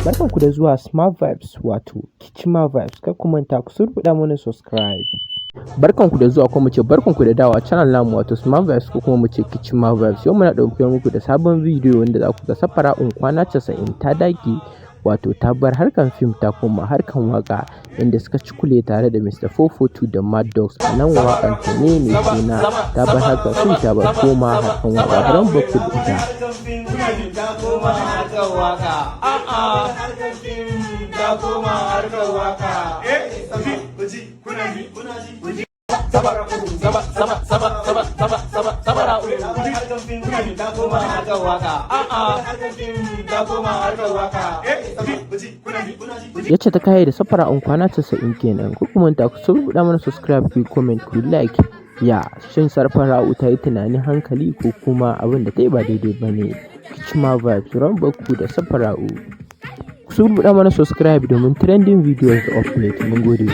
Barkanku da zuwa Smart Vibes wato Kichima Vibes. Kar ku manta ku surbuɗa mana subscribe. Barkanku da zuwa, kuma mu ce barkanku da dawa channel namu wato Smart Vibes ko kuma mu ce Kichima Vibes. Yau muna ɗauke muku da sabon bidiyo wanda za ku ga Safaraukwanacasa'in ta dage wato ta bar harkan fim ta koma harkan waka, inda suka cikule tare da Mr442 Maddox a nan wakan ta ne mai suna ta bar harkan fim ta bar koma harkan waka. Baran bakku da ita. Yace ta kai da Safaraukwanacasa'in kenan. Ku kuma ta ku rubuta mana subscribe, ku comment, ku like. Ya shin Safara'u ta yi tunanin hankali ko kuma abin da ta yi ba daidai ba ne? Kichima Vibes, ran bakku da Safara'u. Ku rubuta mana subscribe domin trending videos update. Mun gode.